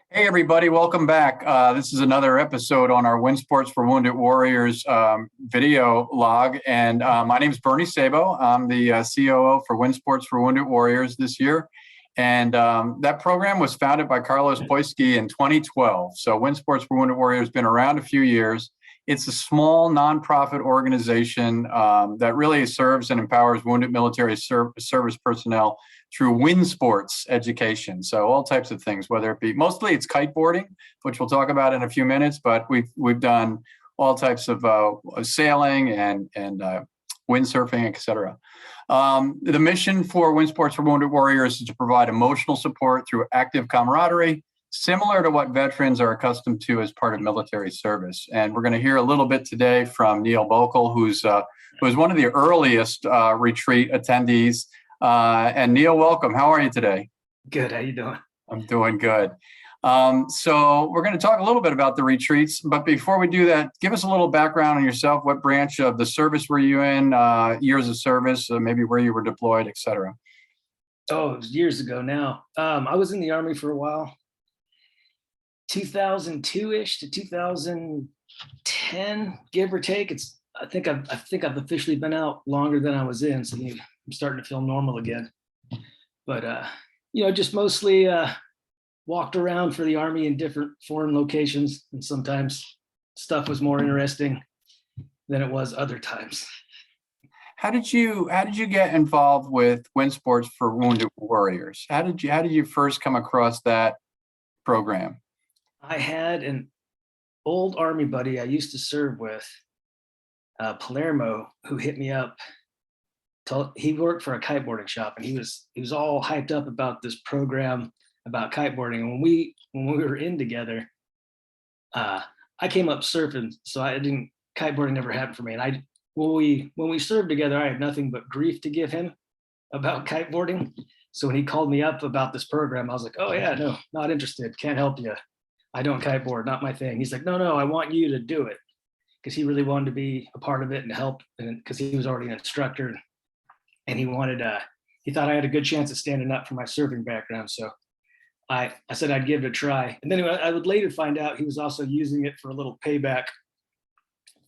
Hey, everybody, welcome back. This is another episode on our Win Sports for Wounded Warriors video log. And my name is Bernie Sabo. I'm the COO for Win Sports for Wounded Warriors this year. And that program was founded by Carlos Poisky in 2012. So Win Sports for Wounded Warriors has been around a few years. It's a small nonprofit organization that really serves and empowers wounded military service personnel through win sports education. So all types of things, whether it be, mostly it's kiteboarding, which we'll talk about in a few minutes, but we've done all types of sailing and windsurfing, et cetera. The mission for Win Sports for Wounded Warriors is to provide emotional support through active camaraderie, similar to what veterans are accustomed to as part of military service. And we're going to hear a little bit today from Neil Bokel, who's one of the earliest retreat attendees. And Neil, welcome. How are you today? Good. How you doing? I'm doing good. So we're going to talk a little bit about the retreats, but before we do that, give us a little background on yourself. What branch of the service were you in, years of service, maybe where you were deployed, et cetera? Oh, it was years ago now. I was in the Army for a while, 2002-ish to 2010, give or take. I think I've officially been out longer than I was in, so I'm starting to feel normal again. But just mostly walked around for the Army in different foreign locations, and sometimes stuff was more interesting than it was other times. How did you get involved with Win Sports for Wounded Warriors? How did you first come across that program? I had an old Army buddy I used to serve with, Palermo, who hit me up. He worked for a kiteboarding shop, and he was all hyped up about this program about kiteboarding. And when we were in together, I came up surfing, so kiteboarding never happened for me. And when we served together, I had nothing but grief to give him about kiteboarding. So when he called me up about this program, I was like, oh yeah, no, not interested. Can't help you. I don't kiteboard, not my thing. He's like, no, I want you to do it, because he really wanted to be a part of it and help, and because he was already an instructor, and he thought I had a good chance of standing up for my surfing background. So I said I'd give it a try. And then I would later find out he was also using it for a little payback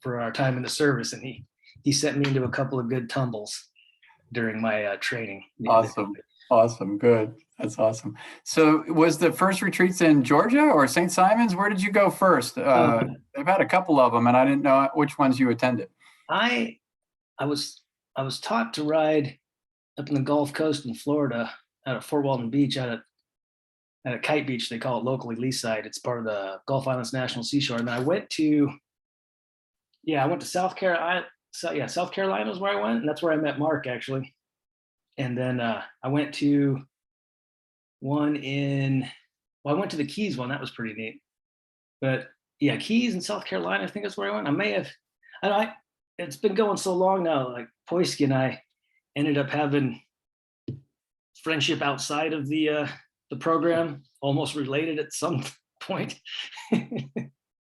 for our time in the service, and he sent me into a couple of good tumbles during my training. Awesome. Good. That's awesome. So was the first retreats in Georgia or St. Simons? Where did you go first? They've had a couple of them, and I didn't know which ones you attended. I was taught to ride up in the Gulf Coast in Florida out of Fort Walton Beach, at a kite beach. They call it locally Leaside. It's part of the Gulf Islands National Seashore. And then I went to South Carolina. South Carolina is where I went, and that's where I met Mark, actually. And then I went to one I went to the Keys one. That was pretty neat. But yeah, Keys in South Carolina, I think that's where I went. It's been going so long now. Like Poisky and I ended up having friendship outside of the program, almost related at some point.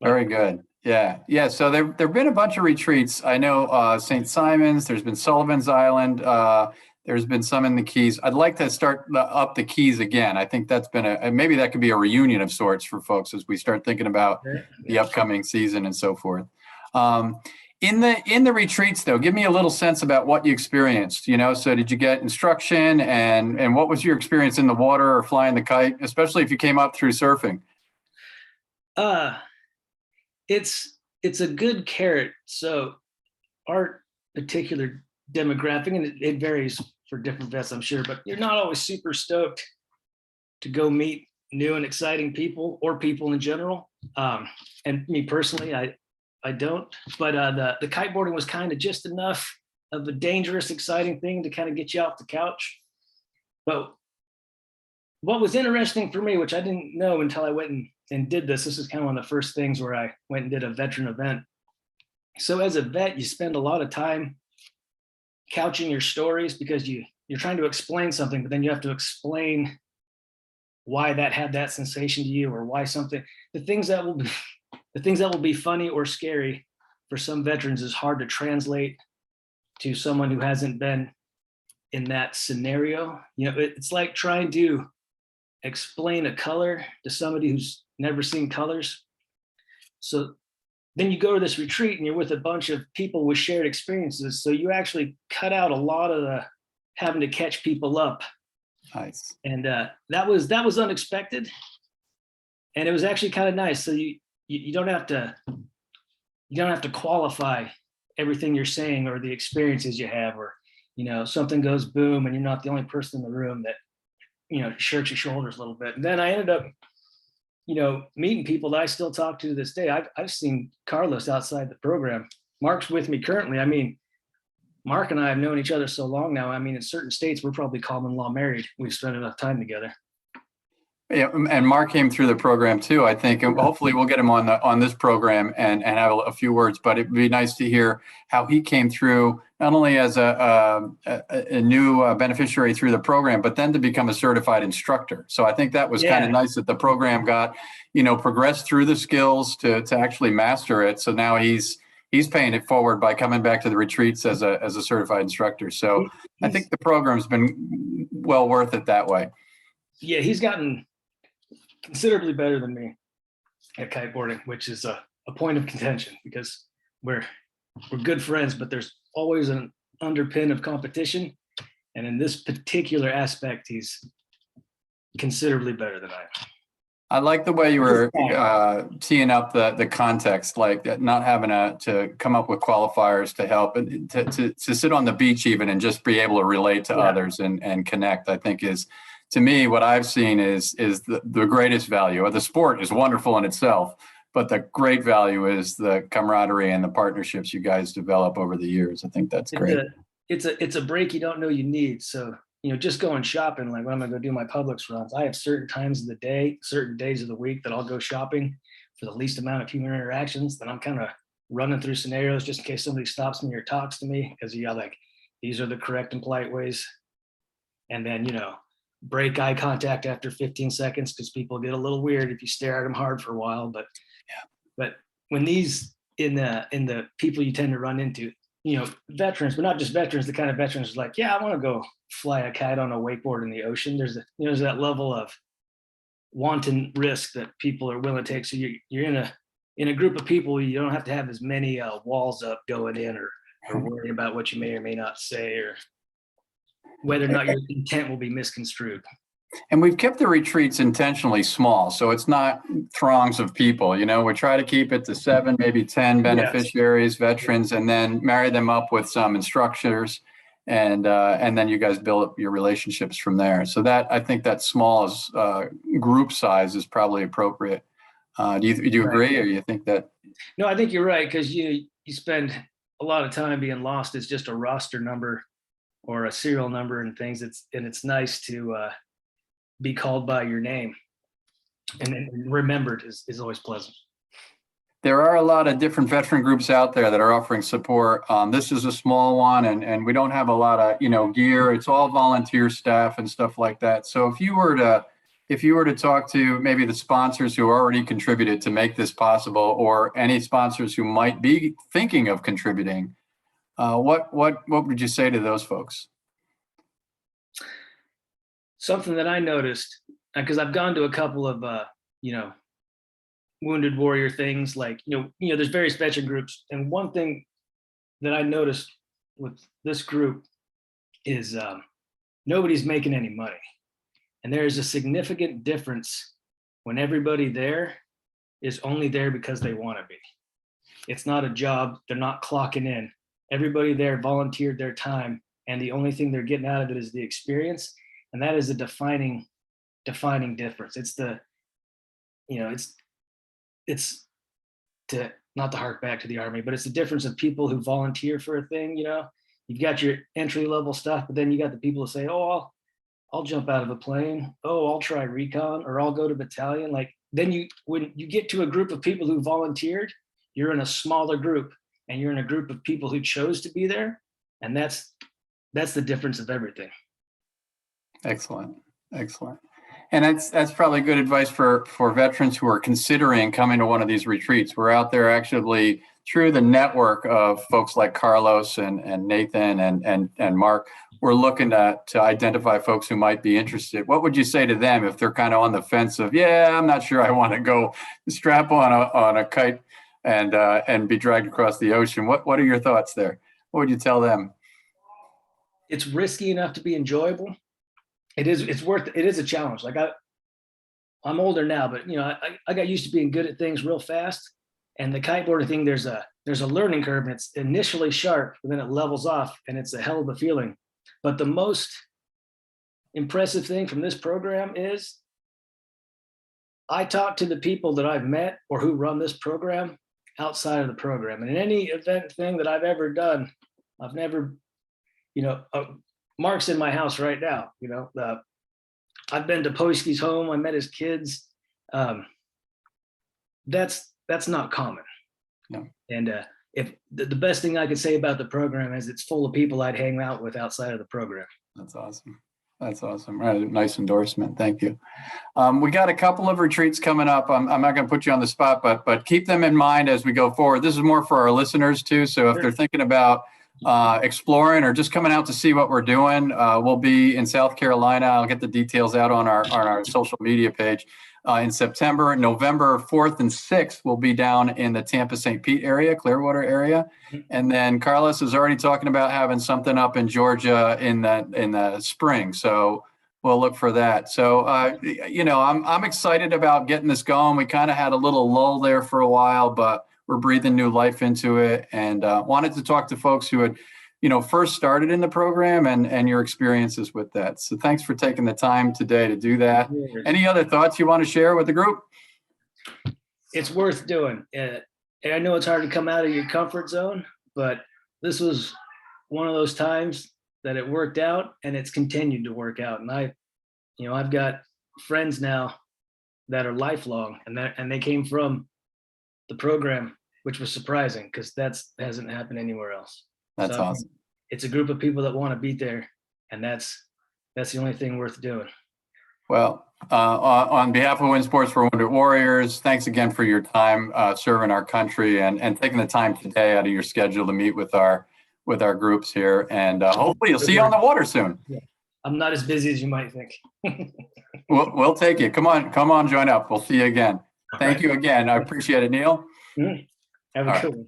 Very good. Yeah. So there've been a bunch of retreats. I know St. Simons. There's been Sullivan's Island. There's been some in the Keys. I'd like to start up the Keys again. I think that's been maybe that could be a reunion of sorts for folks as we start thinking about the upcoming season and so forth. In the retreats, though, give me a little sense about what you experienced. So did you get instruction, and what was your experience in the water or flying the kite, especially if you came up through surfing? It's a good carrot. So our particular demographic, and it varies for different vets, I'm sure, but you're not always super stoked to go meet new and exciting people, or people in general. And me personally, I don't, but the kiteboarding was kind of just enough of a dangerous, exciting thing to kind of get you off the couch. But what was interesting for me, which I didn't know until I went and did this is kind of one of the first things where I went and did a veteran event. So as a vet, you spend a lot of time couching your stories, because you're trying to explain something, but then you have to explain why that had that sensation to you, or why something, the things that will be funny or scary for some veterans is hard to translate to someone who hasn't been in that scenario. It's like trying to explain a color to somebody who's never seen colors. So then you go to this retreat and you're with a bunch of people with shared experiences. So you actually cut out a lot of the having to catch people up. Nice. And that was unexpected. And it was actually kind of nice. So you don't have to qualify everything you're saying or the experiences you have, or, something goes boom and you're not the only person in the room that, shirks your shoulders a little bit. And then I ended up, meeting people that I still talk to this day. I've seen Carlos outside the program. Mark's with me currently. I mean, Mark and I have known each other so long now. I mean, in certain states, we're probably common law married. We've spent enough time together. Yeah, and Mark came through the program too, I think. And hopefully we'll get him on this program and have a few words. But it'd be nice to hear how he came through, not only as a new beneficiary through the program, but then to become a certified instructor. So I think that was kind of nice that the program got, progressed through the skills to actually master it. So now he's paying it forward by coming back to the retreats as a certified instructor. So I think the program's been well worth it that way. Yeah, he's gotten considerably better than me at kiteboarding, which is a point of contention because we're good friends, but there's always an underpin of competition. And in this particular aspect, he's considerably better than I am. I like the way you were teeing up the context, like not having to come up with qualifiers to help, and to sit on the beach even and just be able to relate to others and connect, I think is, to me, what I've seen is the greatest value. The sport is wonderful in itself, but the great value is the camaraderie and the partnerships you guys develop over the years. I think that's great. It's a break you don't know you need. So, just going shopping, like when I'm gonna go do my Publix runs, I have certain times of the day, certain days of the week that I'll go shopping for the least amount of human interactions. Then I'm kind of running through scenarios just in case somebody stops me or talks to me, because these are the correct and polite ways. And then, break eye contact after 15 seconds because people get a little weird if you stare at them hard for a while. But when these in the people you tend to run into, veterans, but not just veterans, the kind of veterans like, I want to go fly a kite on a wakeboard in the ocean. There's that level of wanton risk that people are willing to take. So you're in a group of people, you don't have to have as many walls up going in or worry about what you may or may not say, or whether or not your intent will be misconstrued. And we've kept the retreats intentionally small, so it's not throngs of people. We try to keep it to 7, maybe 10 beneficiaries, veterans, and then marry them up with some instructors, and then you guys build up your relationships from there. So that, I think that small group size is probably appropriate. Do you agree, or you think that? No, I think you're right, because you spend a lot of time being lost as just a roster number or a serial number and things. It's nice to be called by your name and remembered is always pleasant. There are a lot of different veteran groups out there that are offering support. This is a small one, and we don't have a lot of gear. It's all volunteer staff and stuff like that. So if you were to talk to maybe the sponsors who already contributed to make this possible, or any sponsors who might be thinking of contributing, what would you say to those folks? Something that I noticed, because I've gone to a couple of wounded warrior things, like there's various veteran groups, and one thing that I noticed with this group is nobody's making any money, and there is a significant difference when everybody there is only there because they want to be. It's not a job. They're not clocking in. Everybody there volunteered their time, and the only thing they're getting out of it is the experience. And that is a defining difference. It's it's to, not to hark back to the Army, but it's the difference of people who volunteer for a thing. You've got your entry level stuff, but then you got the people who say, oh, I'll jump out of a plane. Oh, I'll try recon, or I'll go to battalion. Like, then when you get to a group of people who volunteered, you're in a smaller group, and you're in a group of people who chose to be there. And that's the difference of everything. Excellent. And that's probably good advice for veterans who are considering coming to one of these retreats. We're out there actually through the network of folks like Carlos and Nathan and Mark, we're looking to identify folks who might be interested. What would you say to them if they're kind of on the fence of, yeah, I'm not sure I want to go strap on a kite and be dragged across the ocean? What are your thoughts there? What would you tell them? It's risky enough to be enjoyable. It is a challenge. Like I'm older now, but I got used to being good at things real fast. And the kiteboarding thing, there's a learning curve, and it's initially sharp, and then it levels off, and it's a hell of a feeling. But the most impressive thing from this program is I talk to the people that I've met or who run this program outside of the program. And in any event thing that I've ever done, I've never, Mark's in my house right now. I've been to Poisky's home. I met his kids. That's not common. No. And if the best thing I could say about the program is it's full of people I'd hang out with outside of the program. That's awesome. That's awesome. Right, nice endorsement. Thank you. We got a couple of retreats coming up. I'm not going to put you on the spot, but keep them in mind as we go forward. This is more for our listeners too. So if they're thinking about exploring or just coming out to see what we're doing, we'll be in South Carolina. I'll get the details out on our social media page. In September. November 4th and 6th, we'll be down in the Tampa St. Pete area, Clearwater area. And then Carlos is already talking about having something up in Georgia in the spring. So we'll look for that. So, I'm excited about getting this going. We kind of had a little lull there for a while, but we're breathing new life into it, and wanted to talk to folks who had first started in the program and your experiences with that. So thanks for taking the time today to do that. Any other thoughts you want to share with the group? It's worth doing. And I know it's hard to come out of your comfort zone, but this was one of those times that it worked out, and it's continued to work out. And I've got friends now that are lifelong, and they came from the program, which was surprising because that hasn't happened anywhere else. That's awesome. It's a group of people that want to be there, and that's the only thing worth doing. Well, on behalf of WinSports for Wounded Warriors, thanks again for your time serving our country and taking the time today out of your schedule to meet with our groups here. And hopefully you'll see you on the water soon. Yeah. I'm not as busy as you might think. We'll take it. Come on, join up. We'll see you again. Thank you again. I appreciate it, Neil. Have a good one.